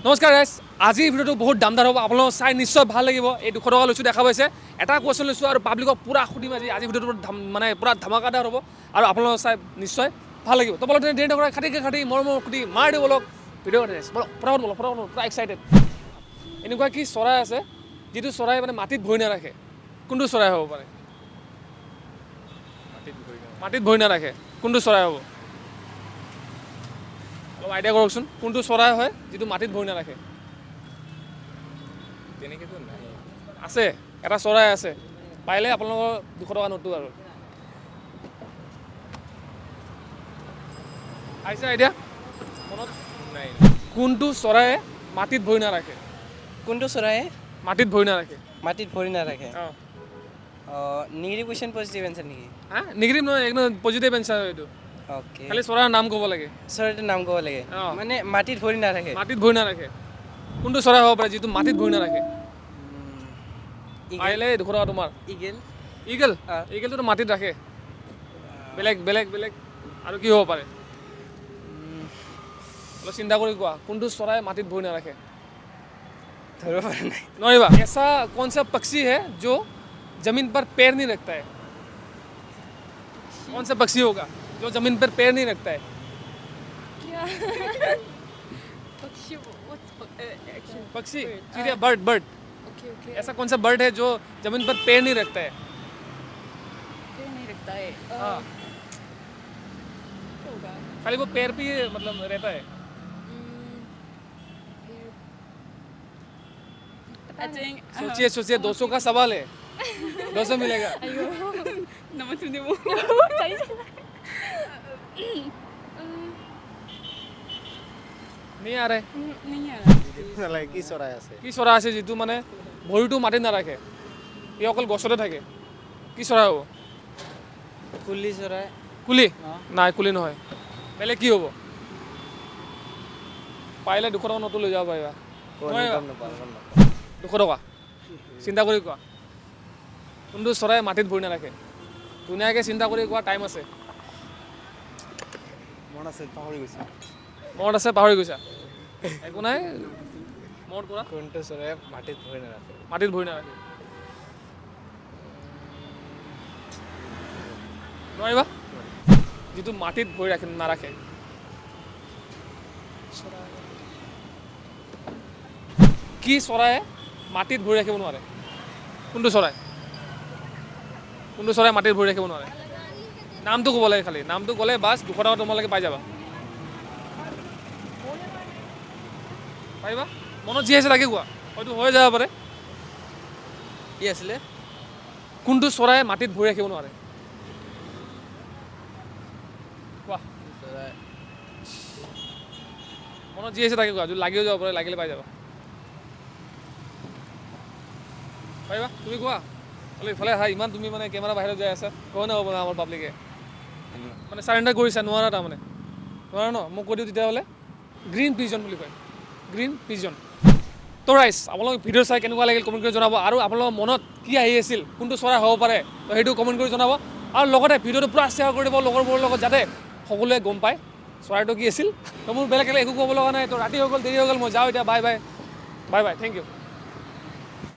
নমস্কাৰ গাইছ আজিৰ ভিডিঅ'টো বহুত দামদাৰ হ'ব আপোনালোকক চাই নিশ্চয় ভাল লাগিব এই 200 টকা লৈছোঁ দেখা পাইছে এটা কুৱেশ্যন লৈছোঁ আৰু পাব্লিকক পুৰা সুধিম আজি ভিডিঅ'টো মানে পুৰা ধামাকাদাৰ হ'ব আৰু আপোনালোকক চাই নিশ্চয় ভাল লাগিব তো বলক দেৰি নকৰা খাটি মৰম খুটি মাৰ দিব বলক ভিডিঅ' বলক ফটাফট পুৰা এক্সাইটেড এনেকুৱা কি চৰাই আছে যিটো চৰাই মানে মাটিত ভৰি নাৰাখে কোনটো চৰাই হ'ব পাৰে মাটিত ভৰি নাৰাখে কোনটো চৰাই হ'ব অলপ আইডিয়া কৰকচোন কোনটো চৰাই হয় যিটো মাটিত ভৰি নাৰাখে তেনেকেতো নাই আছে এটা চৰাই আছে পাইলে আপোনালোকৰ 200 টকা নোটটো আৰু আহিছে আইডিয়া মনত নাই কোনটো চৰায়ে মাটিত ভৰি নাৰাখে কোনটো চৰায়ে মাটিত ভৰি নাৰাখে মাটিত ভৰি নাৰাখে অঁ নিগেটিভ কুৱেশ্যন পজিটিভ এনচাৰ নেকি হা নিগেটিভ নহয় একদম পজিটিভ এনচাৰ এইটো অ'কে খালি চৰাইৰ নাম ক'ব লাগে চৰাইটোৰ নাম ক'ব লাগে অঁ। মানে মাটিত ভৰি নাৰাখে মাটিত ভৰি নাৰাখে কোনটো চৰাই হ'ব পাৰে যিটো মাটিত ভৰি নাৰাখে পাৰিলে 200 টকা তোমাৰ ইগেল ইগল অঁ। ইগলটোতো মাটিত ৰাখে বেলেগ আৰু কি হ'ব পাৰে অলপ চিন্তা কৰি কোৱা কোনটো চৰাই মাটিত ভৰি নাৰাখে ধৰিব পৰা নাই नोएबा ऐसा कौन सा पक्षी है जो जमीन पर पैर नहीं रखता है कौन सा पक्षी होगा जो जमीन पर पैर नहीं रखता है क्या पक्षी what's actually पक्षी चिड़िया बर्ड okay ऐसा कौन सा बर्ड है जो जमीन पर पैर नहीं रखता है फिर नहीं रखता है हाँ क्या होगा खाली वो पैर पे ही मतलब रहता है I think सोचिए 200 का सवाल है 200 मिलेगा ayo nama tu dia नहीं आ रहे नहीं आ रहा নালাগে কি চৰাই আছে কি চৰাই আছে যিটো মানে ভৰিটো মাটিত নাৰাখে ই অকল গছতে থাকে কি চৰাই হ'ব কুলি চৰাই কুলি অঁ। নাই কুলি নহয় বেলেগ কি হ'ব পাৰিলে 200 টকা নোটটো লৈ যাব পাৰিবা নোৱাৰিবা? 200 টকা চিন্তা কৰি কোৱা কোনটো চৰাই মাটিত ভৰি নাৰাখে ধুনীয়াকৈ চিন্তা কৰি কোৱা টাইম আছে মন আছে পাহৰি গৈছে মনত আছে পাহৰি গৈছা একো নাই মনত কৰা কোনটো চৰাই মাটিত ভৰি নাৰাখে মাটিত ভৰি নাৰাখে নোৱাৰিবা যিটো মাটিত ভৰি ৰাখে নাৰাখে কি চৰায়ে মাটিত ভৰি ৰাখিব নোৱাৰে কোনটো চৰাই মাটিত ভৰি ৰাখিব নোৱাৰে নামটো ক'ব লাগে খালি নামটো ক'লে বাছ 200 টকা তোমালোকে পাই যাবা পাৰিবা মনত যি আছে তাকে কোৱা হয়তো হৈ যাব পাৰে কি আছিলে কোনটো চৰাই মাটিত ভৰি ৰাখিব নোৱাৰে কোৱা চৰাই মনত যি আছে তাকে কোৱা যদি লাগিও যাব পাৰে লাগিলে পাই যাবা পাৰিবা তুমি কোৱা খালি ইফালে হা ইমান তুমি মানে কেমেৰা বাহিৰত যাই আছা কয় নহ'ব না আমাৰ পাব্লিকে মানে চাৰেণ্ডাৰ কৰিছা নোৱাৰা তাৰমানে নোৱাৰা ন মোক কৈ দিওঁ তেতিয়াহ'লে গ্ৰীণ পিজন বুলি কয় গ্ৰীণ পিজন তো ৰাইজ আপোনালোক ভিডিঅ' চাই কেনেকুৱা লাগিল কমেণ্ট কৰি জনাব আৰু আপোনালোকৰ মনত কি আহি আছিল কোনটো চৰাই হ'ব পাৰে তো সেইটো কমেণ্ট কৰি জনাব আৰু লগতে ভিডিঅ'টো পূৰা শ্বেয়াৰ কৰি দিব লগৰবোৰৰ লগত যাতে সকলোৱে গম পায় চৰাইটো কি আছিল তো মোৰ বেলেগ একো ক'ব লগা নাই তো ৰাতি হৈ গ'ল দেৰি হৈ গ'ল মই যাওঁ এতিয়া বাই বাই থেংক ইউ